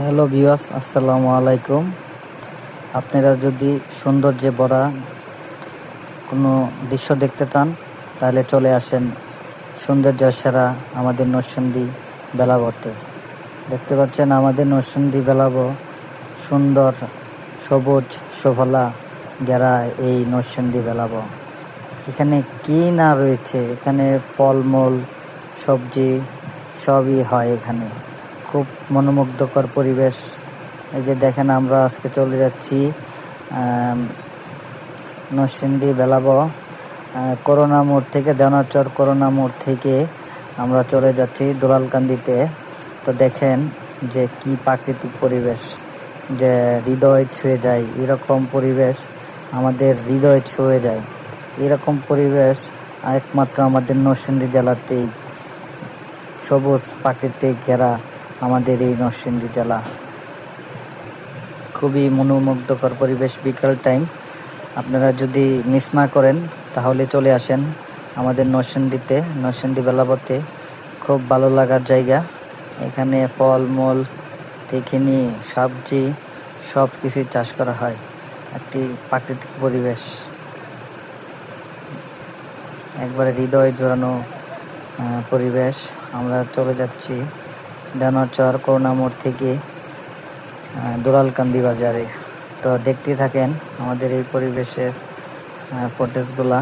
Hello viewers, আসসালামু আলাইকুম। আপনারা যদি সৌন্দর্যে ভরা কোনো দৃশ্য দেখতে চান তাহলে চলে আসেন সৌন্দর্য সেরা আমাদের নরসিংদী বেলাবতে। দেখতে পাচ্ছেন আমাদের নরসিংদী বেলাব সুন্দর সবুজ সুফলা ঘেরা এই নরসিংদী বেলাব। এখানে কি না রয়েছে, এখানে ফলমূল সবজি সবই হয়। এখানে খুব মনোমুগ্ধকর পরিবেশ। এই যে দেখেন, আমরা আজকে চলে যাচ্ছি নরসিংদী বেলাব করোনা মোড় থেকে, দেওনাচর করোনা মোড় থেকে আমরা চলে যাচ্ছি দুলালকান্দিতে। তো দেখেন যে কি প্রাকৃতিক পরিবেশ, যে হৃদয় ছুঁয়ে যায়। এরকম পরিবেশ আমাদের হৃদয় ছুঁয়ে যায়। এরকম পরিবেশ একমাত্র আমাদের নরসিংদী জেলাতেই, সবুজ প্রাকৃতিক ঘেরা আমাদের এই নরসিংদী জেলা। খুবই মনোমুগ্ধকর পরিবেশ। বিকাল টাইম আপনারা যদি মিস না করেন তাহলে চলে আসেন আমাদের নরসিংদীতে, নরসিংদী বেলাবতে। খুব ভালো লাগার জায়গা। এখানে ফলমূল থেকে নিয়ে সবজি সব কিছুই চাষ করা হয়। একটি প্রাকৃতিক পরিবেশ, একবারে হৃদয় জোড়ানো পরিবেশ। আমরা চলে যাচ্ছি দেওনাচর করোনা মোড় থেকে দুলালকান্দি বাজারে। তো দেখতে থাকেন আমাদের এই পরিবেশের ফুটেজগুলা।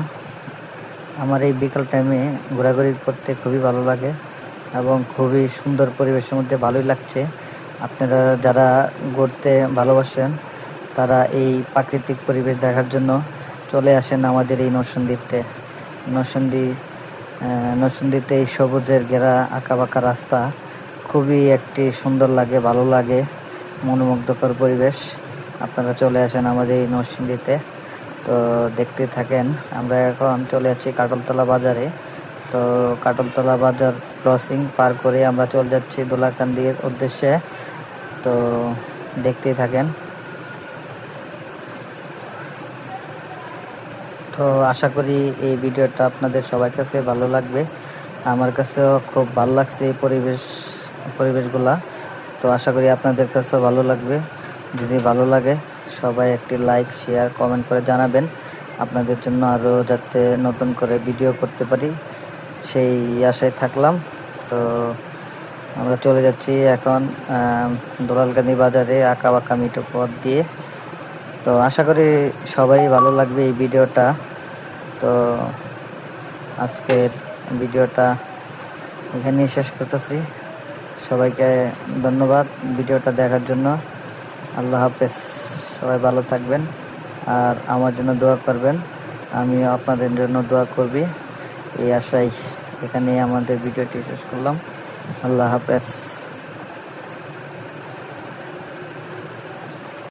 আমার এই বিকাল টাইমে ঘোরাঘুরি করতে খুবই ভালো লাগে এবং খুবই সুন্দর পরিবেশের মধ্যে ভালোই লাগছে। আপনারা যারা ঘুরতে ভালোবাসেন তারা এই প্রাকৃতিক পরিবেশ দেখার জন্য চলে আসেন আমাদের এই নরসিংদীতে। নরসিংদীতে এই সবুজের ঘেরা আঁকাবাঁকা রাস্তা খুবই একটি সুন্দর লাগে, ভালো লাগে, মনোমুগ্ধকর পরিবেশ। আপনারা চলে আসেন আমাদের এই নরসিংদীতে। তো দেখতে থাকেন। আমরা এখন চলে যাচ্ছি কাটলতলা বাজারে। তো কাটলতলা বাজার ক্রসিং পার করে আমরা চলে যাচ্ছি দুলালকান্দির উদ্দেশ্যে। তো দেখতেই থাকেন। তো আশা করি এই ভিডিওটা আপনাদের সবার কাছে ভালো লাগবে। আমার কাছেও খুব ভালো লাগছে এই পরিবেশগুলা। তো আশা করি আপনাদের কাছেও ভালো লাগবে। যদি ভালো লাগে সবাই একটি লাইক, শেয়ার, কমেন্ট করে জানাবেন। আপনাদের জন্য আরও যাতে নতুন করে ভিডিও করতে পারি সেই আশায় থাকলাম। তো আমরা চলে যাচ্ছি এখন দুলালকান্দি বাজারে আঁকাবাঁকা মিঠো পথ দিয়ে। তো আশা করি সবাই ভালো লাগবে এই ভিডিওটা। তো আজকের ভিডিওটা এখানেই শেষ করতেছি। সবাইকে ধন্যবাদ ভিডিওটা দেখার জন্য। আল্লাহ হাফেজ। সবাই ভালো থাকবেন আর আমার জন্য দোয়া করবেন। আমিও আপনাদের জন্য দোয়া করবি এই আশায় এখানেই আমাদের ভিডিওটি শেষ করলাম। আল্লাহ হাফেজ।